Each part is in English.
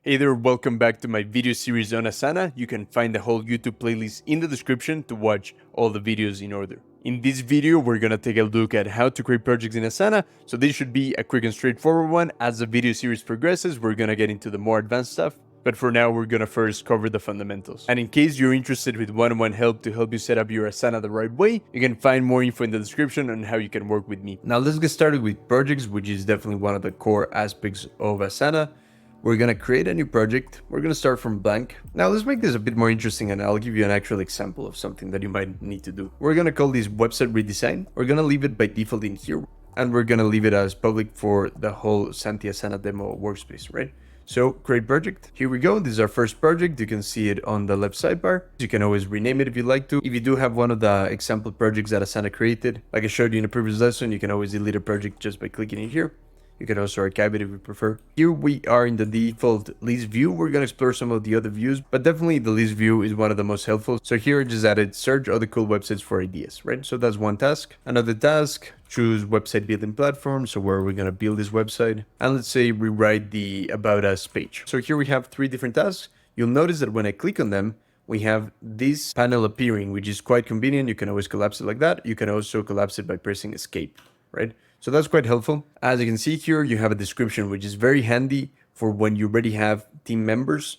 Hey there, welcome back to my video series on Asana. You can find the whole YouTube playlist in the description to watch all the videos in order. In this video, we're gonna take a look at how to create projects in Asana. So this should be a quick and straightforward one. As the video series progresses, we're gonna get into the more advanced stuff. But for now, we're gonna first cover the fundamentals. And in case you're interested with one-on-one help to help you set up your Asana the right way, you can find more info in the description on how you can work with me. Now let's get started with projects, which is definitely one of the core aspects of Asana. We're gonna create a new project. We're gonna start from blank. Now let's make this a bit more interesting and I'll give you an actual example of something that you might need to do. We're gonna call this website redesign. We're gonna leave it by default in here and we're gonna leave it as public for the whole Santi Asana demo workspace, right? So create project. Here we go. This is our first project. You can see it on the left sidebar. You can always rename it if you'd like to. If you do have one of the example projects that Asana created, like I showed you in a previous lesson, you can always delete a project just by clicking in here. You can also archive it if you prefer. Here we are in the default list view. We're going to explore some of the other views, but definitely the list view is one of the most helpful. So here I just added search other cool websites for ideas, right? So that's one task. Another task, choose website building platform. So where we're going to build this website. And let's say rewrite the About Us page. So here we have three different tasks. You'll notice that when I click on them, we have this panel appearing, which is quite convenient. You can always collapse it like that. You can also collapse it by pressing escape, right? So that's quite helpful. As you can see here, you have a description, which is very handy for when you already have team members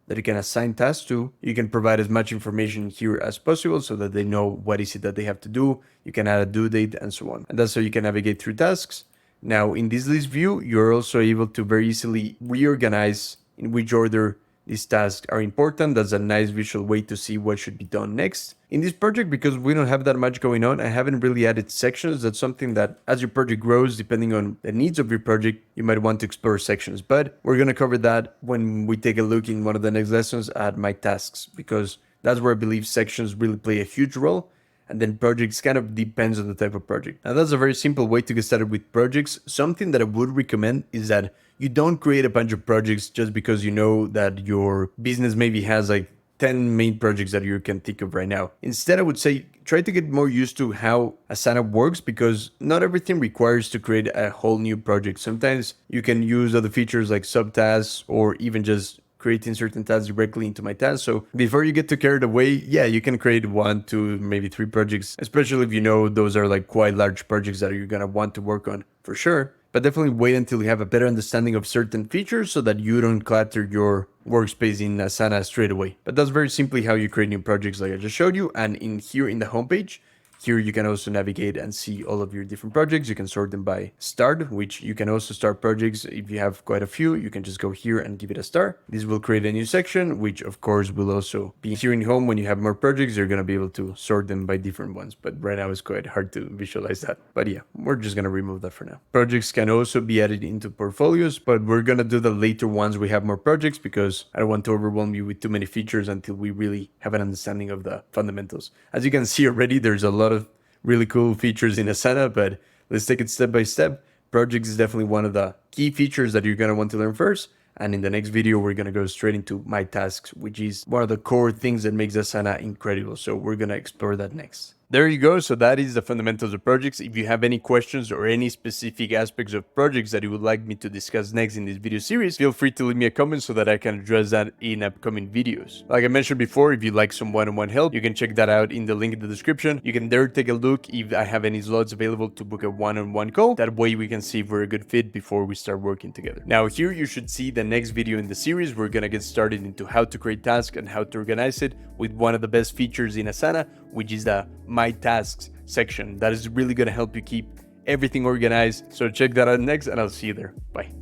that you can assign tasks to. You can provide as much information here as possible so that they know what is it that they have to do. You can add a due date and so on. And that's how you can navigate through tasks. Now, in this list view, you're also able to very easily reorganize in which order these tasks are important. That's a nice visual way to see what should be done next. In this project, because we don't have that much going on, I haven't really added sections. That's something that as your project grows, depending on the needs of your project, you might want to explore sections. But we're going to cover that when we take a look in one of the next lessons at my tasks, because that's where I believe sections really play a huge role. And then projects kind of depends on the type of project. Now that's a very simple way to get started with projects. Something that I would recommend is that you don't create a bunch of projects just because you know that your business maybe has like 10 main projects that you can think of right now. Instead, I would say try to get more used to how Asana works, because not everything requires to create a whole new project. Sometimes you can use other features like subtasks or even just creating certain tasks directly into my task. So before you get too carried away, yeah, you can create 1, 2, maybe 3 projects, especially if you know those are like quite large projects that you're gonna want to work on for sure. But definitely wait until you have a better understanding of certain features so that you don't clutter your workspace in Asana straight away. But that's very simply how you create new projects like I just showed you. And in here in the homepage, here you can also navigate and see all of your different projects. You can sort them by start, which you can also start projects. If you have quite a few, you can just go here and give it a start. This will create a new section, which of course will also be here in home. When you have more projects, you're going to be able to sort them by different ones. But right now it's quite hard to visualize that. But yeah, we're just going to remove that for now. Projects can also be added into portfolios, but we're going to do the later ones. We have more projects because I don't want to overwhelm you with too many features until we really have an understanding of the fundamentals. As you can see already, there's a lot of really cool features in Asana, but let's take it step by step. Projects is definitely one of the key features that you're going to want to learn first. And in the next video, we're going to go straight into my tasks, which is one of the core things that makes Asana incredible. So we're going to explore that next. There you go. So that is the fundamentals of projects. If you have any questions or any specific aspects of projects that you would like me to discuss next in this video series, feel free to leave me a comment so that I can address that in upcoming videos. Like I mentioned before, if you'd like some one-on-one help, you can check that out in the link in the description. You can there take a look if I have any slots available to book a one-on-one call. That way we can see if we're a good fit before we start working together. Now here you should see the next video in the series. We're going to get started into how to create tasks and how to organize it with one of the best features in Asana, which is the My Tasks section. That is really going to help you keep everything organized. So check that out next and I'll see you there. Bye.